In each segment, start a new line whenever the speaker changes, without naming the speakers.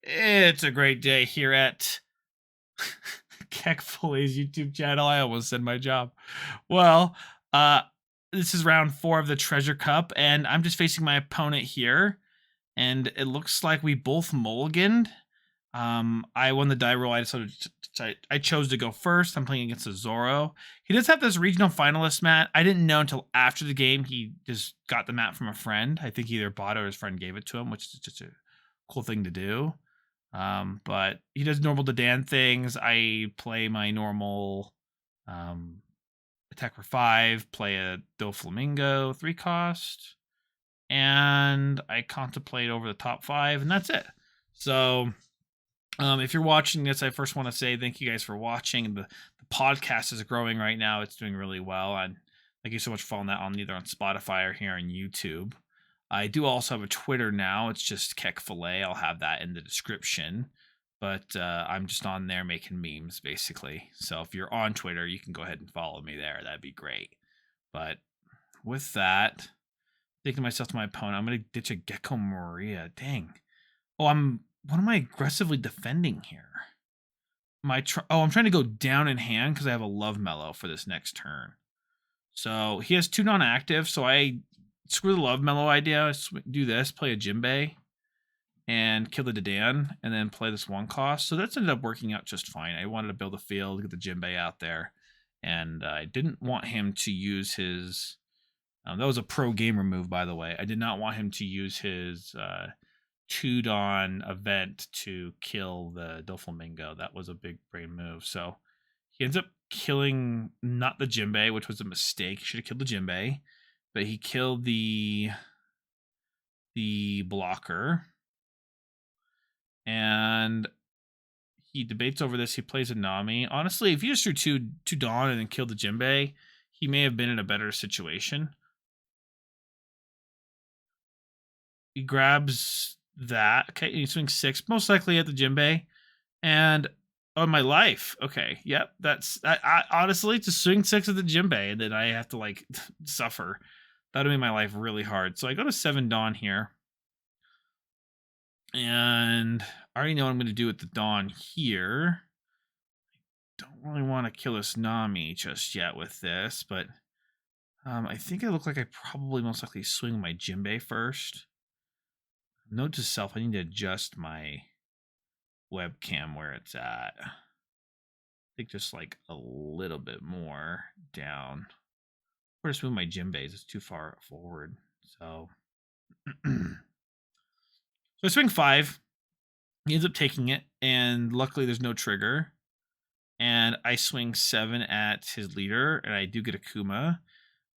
It's a great day here at KEKFILA's YouTube channel. I almost said my job. Well, uh, this is round 4 of the Treasure Cup, and I'm just facing my opponent here, and it looks like we both mulliganed. I won the die roll. I chose to go first. I'm playing against a Zoro. He does have this regional finalist mat. I didn't know until after the game. He just got the mat from a friend. I think he either bought it or his friend gave it to him, which is just a cool thing to do. But he does normal to Dan things. I play my normal attack for 5, play a Doflamingo 3 cost, and I contemplate over the top 5, and that's it. So if you're watching this, I first want to say thank you guys for watching. The podcast is growing right now. It's doing really well, and thank you so much for following that on either on Spotify or here on YouTube. I do also have a Twitter now. It's just KEKFILA. I'll have that in the description. But I'm just on there making memes, basically. So if you're on Twitter, you can go ahead and follow me there. That'd be great. But with that, thinking myself to my opponent, I'm going to ditch a Gecko Maria. Dang. Oh, what am I aggressively defending here? I'm trying to go down in hand because I have a Love Mellow for this next turn. So he has 2 non-active, so I screw the Love Mellow idea. Do this, play a Jinbei, and kill the Dadan, and then play this 1 cost. So that's ended up working out just fine. I wanted to build a field, get the Jinbei out there, and I didn't want him to use his... that was a pro gamer move, by the way. I did not want him to use his 2-Dawn event to kill the Doflamingo. That was a big brain move. So he ends up killing not the Jinbei, which was a mistake. He should have killed the Jinbei. But he killed the blocker. And he debates over this. He plays a Nami. Honestly, if he just threw two Dawn and then killed the Jinbei, he may have been in a better situation. He grabs that. Okay, he swings 6, most likely at the Jinbei. And oh, my life. Okay, yep. I honestly, to swing 6 at the Jinbei, and then I have to like suffer. That would make my life really hard. So I go to 7 Dawn here. And I already know what I'm going to do with the Dawn here. I don't really want to kill this Nami just yet with this, but I think it looked like I probably most likely swing my Jinbei first. Note to self, I need to adjust my webcam where it's at. I think just like a little bit more down. Or just move my Jinbeis, it's too far forward. So so I swing 5. He ends up taking it, and luckily there's no trigger. And I swing 7 at his leader, and I do get a Kuma.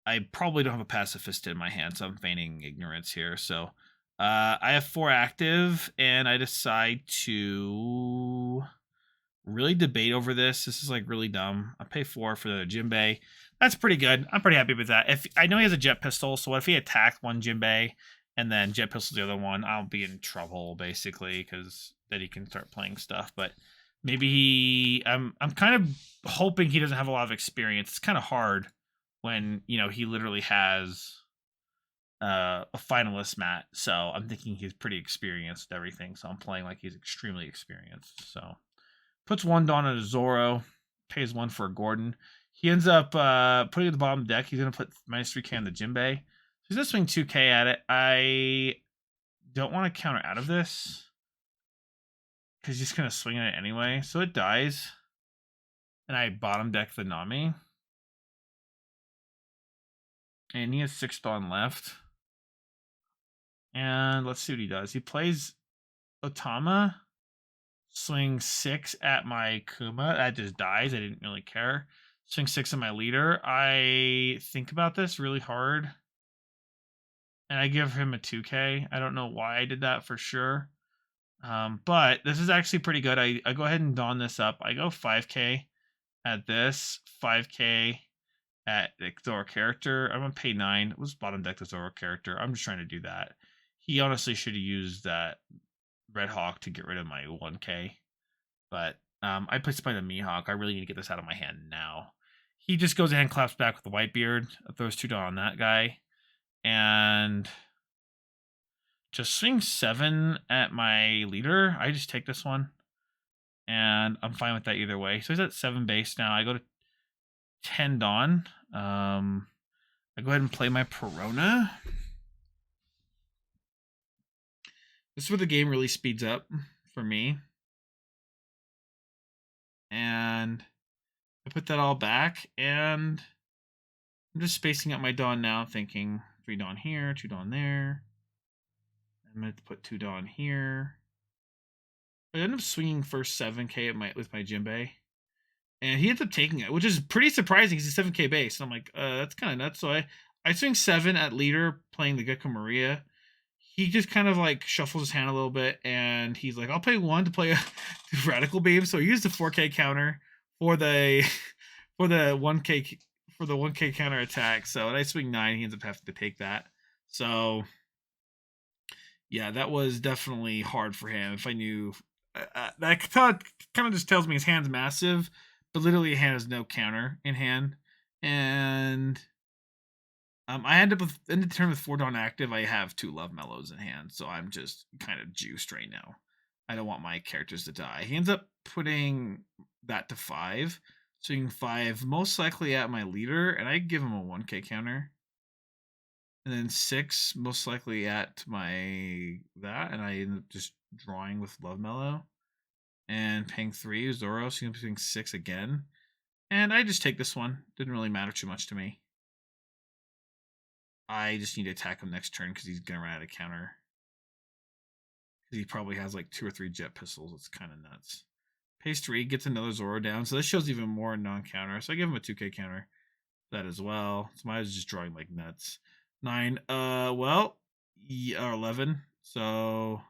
I probably don't have a pacifist in my hand, so I'm feigning ignorance here. So I have 4 active, and I decide to really debate over this. This is like really dumb. I pay 4 for the Jinbei. That's pretty good. I'm pretty happy with that. If I know he has a jet pistol, so what if he attacked one Jinbei and then jet pistol the other one? I'll be in trouble basically, because then he can start playing stuff. But maybe I'm kind of hoping he doesn't have a lot of experience. It's kind of hard when he literally has a finalist mat. So I'm thinking he's pretty experienced with everything. So I'm playing like he's extremely experienced. So puts 1 Dawn on a Zoro, pays 1 for a Gordon. He ends up putting at the bottom deck. He's going to put -3k on the Jinbei. So he's going to swing 2k at it. I don't want to counter out of this, because he's going to swing at it anyway. So it dies. And I bottom deck the Nami. And he has 6 Dawn left. And let's see what he does. He plays Otama. Swing 6 at my Kuma. That just dies. I didn't really care. Swing 6 at my leader. I think about this really hard. And I give him a 2k. I don't know why I did that for sure. But this is actually pretty good. I go ahead and Dawn this up. I go 5k at this. 5k at the Zoro character. I'm going to pay 9. Let's bottom deck the Zoro character. I'm just trying to do that. He honestly should have used that Red Hawk to get rid of my 1k. But I placed by the Mihawk. I really need to get this out of my hand now. He just goes ahead and claps back with the Whitebeard. Throws 2 Dawn on that guy. And just swing 7 at my leader. I just take this one. And I'm fine with that either way. So he's at 7 base now. I go to 10 Dawn. I go ahead and play my Perona. This is where the game really speeds up for me. And I put that all back, and I'm just spacing out my Dawn now, thinking 3 Dawn here, 2 Dawn there. I'm going to put 2 Dawn here. I ended up swinging first 7k with my Jinbei. And he ends up taking it, which is pretty surprising because he's 7k base. And I'm like, that's kind of nuts. So I swing 7 at leader playing the Gecko Maria. He just kind of like shuffles his hand a little bit, and he's like, I'll pay 1 to play a Radical Beam. So he used the 4k counter for the 1k counter attack. So and I swing 9, he ends up having to take that. So yeah, that was definitely hard for him. If I knew that kind of just tells me his hand's massive, but literally hand has no counter in hand. And I end the turn with 4 Dawn active. I have 2 Love Mellows in hand, so I'm just kind of juiced right now. I don't want my characters to die. He ends up putting that to 5, swinging 5 most likely at my leader, and I give him a 1k counter. And then 6 most likely at that, and I end up just drawing with Love Mellow. And paying 3, Zoro, so he's paying 6 again. And I just take this one. Didn't really matter too much to me. I just need to attack him next turn because he's going to run out of counter. Because he probably has like 2 or 3 jet pistols. It's kind of nuts. Pays 3, gets another Zoro down. So this shows even more non-counter. So I give him a 2k counter. That as well. So I was just drawing like nuts. 9, 11. So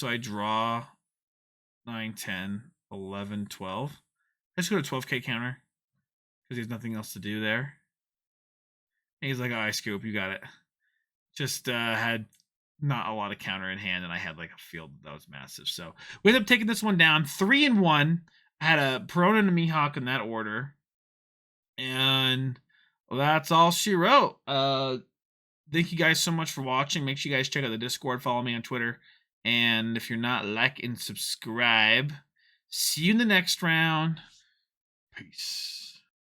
I draw 9, 10, 11, 12. I just go to 12k counter because there's nothing else to do there. And he's like, "Oh, I scoop, you got it." Just had not a lot of counter in hand, and I had like a field that was massive. So we ended up taking this one down 3-1. I had a Perona and a Mihawk in that order, and that's all she wrote. Thank you guys so much for watching. Make sure you guys check out the Discord, follow me on Twitter, and if you're not, like and subscribe. See you in the next round. Peace.